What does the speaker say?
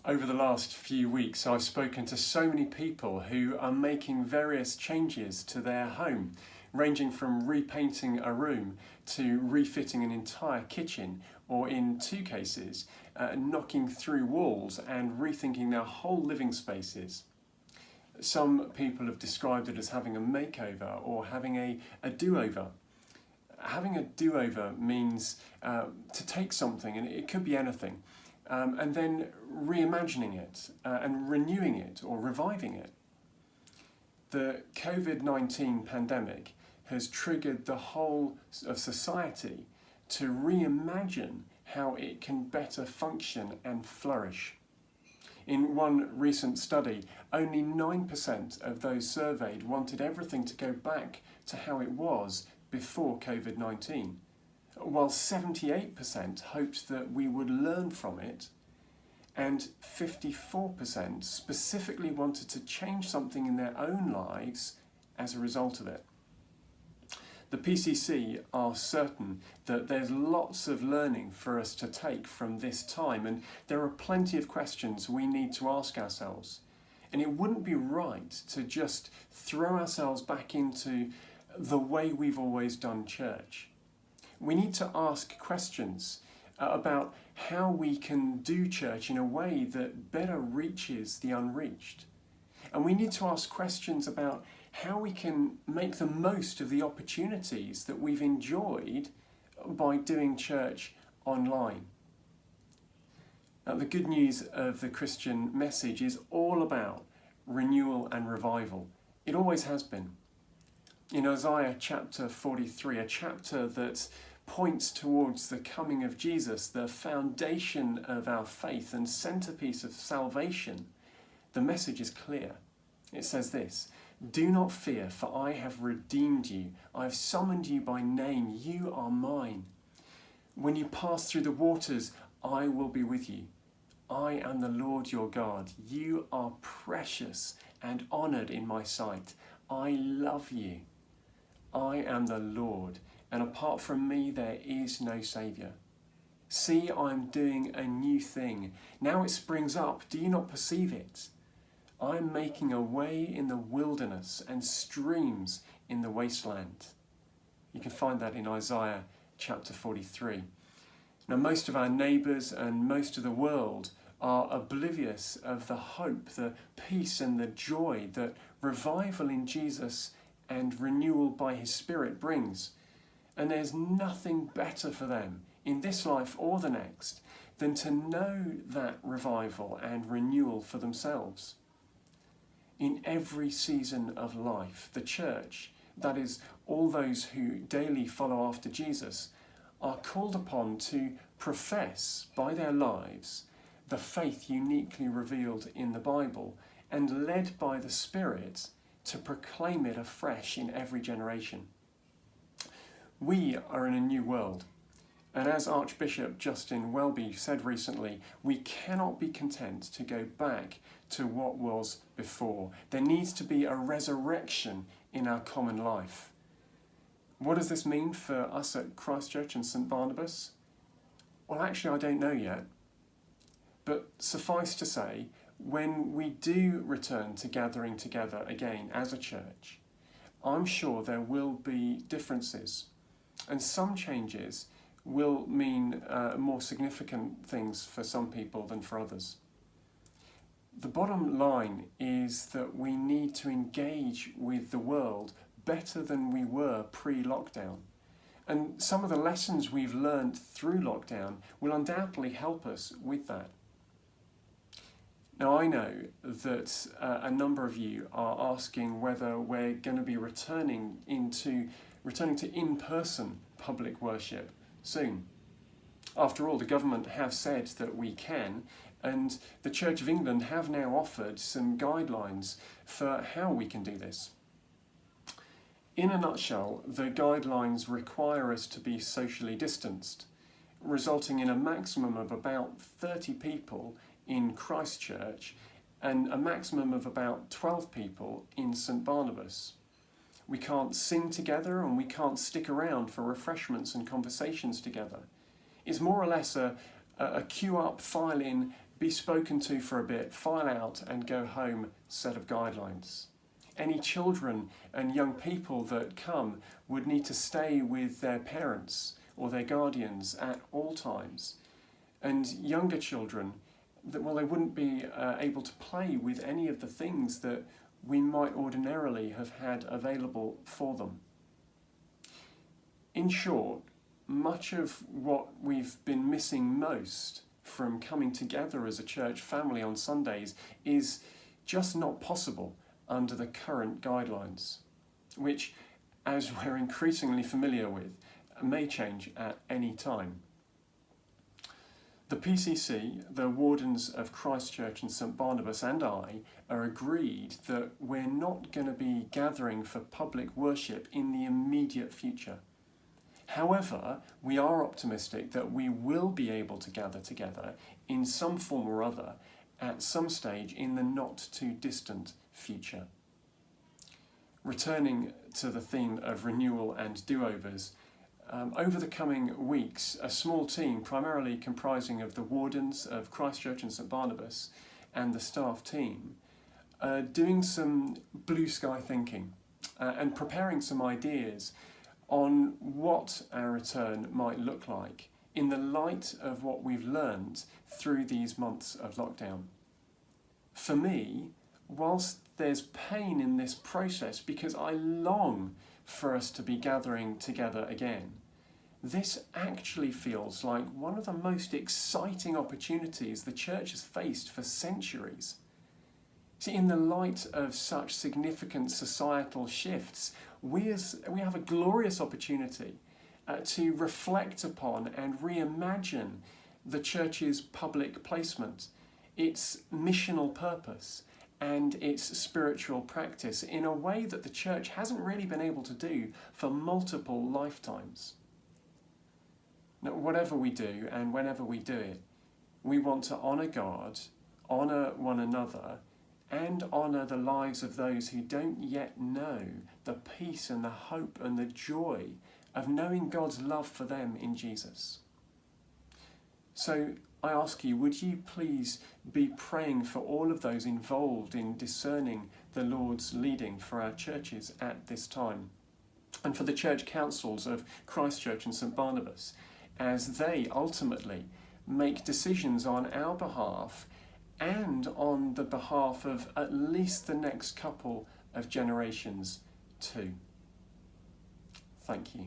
Over the last few weeks, I've spoken to so many people who are making various changes to their home, ranging from repainting a room to refitting an entire kitchen, or in two cases, knocking through walls and rethinking their whole living spaces. Some people have described it as having a makeover or having a do-over. Having a do-over means to take something, and it could be anything, and then reimagining it and renewing it or reviving it. The COVID-19 pandemic has triggered the whole of society to reimagine how it can better function and flourish. In one recent study, only 9% of those surveyed wanted everything to go back to how it was before COVID-19, while 78% hoped that we would learn from it, and 54% specifically wanted to change something in their own lives as a result of it. The PCC are certain that there's lots of learning for us to take from this time, and there are plenty of questions we need to ask ourselves. And it wouldn't be right to just throw ourselves back into the way we've always done church. We need to ask questions about how we can do church in a way that better reaches the unreached. And we need to ask questions about how we can make the most of the opportunities that we've enjoyed by doing church online. Now, the good news of the Christian message is all about renewal and revival. It always has been. In Isaiah chapter 43, a chapter that points towards the coming of Jesus, the foundation of our faith and centerpiece of salvation, the message is clear. It says this: "Do not fear, for I have redeemed you. I have summoned you by name. You are mine. When you pass through the waters, I will be with you. I am the Lord your God. You are precious and honored in my sight. I love you. I am the Lord, and apart from me there is no Saviour. See, I am doing a new thing. Now it springs up. Do you not perceive it? I am making a way in the wilderness and streams in the wasteland." You can find that in Isaiah chapter 43. Now, most of our neighbours and most of the world are oblivious of the hope, the peace and the joy that revival in Jesus and renewal by his Spirit brings. And there's nothing better for them in this life or the next than to know that revival and renewal for themselves. In every season of life, the church, that is, all those who daily follow after Jesus, are called upon to profess by their lives the faith uniquely revealed in the Bible and led by the Spirit to proclaim it afresh in every generation. We are in a new world, and as Archbishop Justin Welby said recently, we cannot be content to go back to what was before. There needs to be a resurrection in our common life. What does this mean for us at Christchurch and St Barnabas? Well, actually, I don't know yet. But suffice to say, when we do return to gathering together again as a church, I'm sure there will be differences, and some changes will mean more significant things for some people than for others. The bottom line is that we need to engage with the world better than we were pre-lockdown. And some of the lessons we've learned through lockdown will undoubtedly help us with that. Now, I know that a number of you are asking whether we're going to be returning to in-person public worship soon. After all, the government have said that we can, and the Church of England have now offered some guidelines for how we can do this. In a nutshell, the guidelines require us to be socially distanced, resulting in a maximum of about 30 people in Christchurch and a maximum of about 12 people in St Barnabas. We can't sing together and we can't stick around for refreshments and conversations together. It's more or less a queue up, file in, be spoken to for a bit, file out and go home set of guidelines. Any children and young people that come would need to stay with their parents or their guardians at all times. And younger children, they wouldn't be able to play with any of the things that we might ordinarily have had available for them. In short, much of what we've been missing most from coming together as a church family on Sundays is just not possible under the current guidelines, which, as we're increasingly familiar with, may change at any time. The PCC, the Wardens of Christchurch and St Barnabas, and I are agreed that we're not going to be gathering for public worship in the immediate future. However, we are optimistic that we will be able to gather together in some form or other at some stage in the not too distant future. Returning to the theme of renewal and do-overs, over the coming weeks, a small team, primarily comprising of the Wardens of Christchurch and St Barnabas and the staff team, are doing some blue sky thinking and preparing some ideas on what our return might look like in the light of what we've learned through these months of lockdown. For me, whilst there's pain in this process because I long for us to be gathering together again, this actually feels like one of the most exciting opportunities the church has faced for centuries. See, in the light of such significant societal shifts, we have a glorious opportunity to reflect upon and reimagine the church's public placement, its missional purpose, and its spiritual practice in a way that the church hasn't really been able to do for multiple lifetimes. Now, whatever we do and whenever we do it, we want to honour God, honour one another, and honour the lives of those who don't yet know the peace and the hope and the joy of knowing God's love for them in Jesus. So I ask you, would you please be praying for all of those involved in discerning the Lord's leading for our churches at this time, and for the church councils of Christchurch and St Barnabas, as they ultimately make decisions on our behalf and on the behalf of at least the next couple of generations too. Thank you.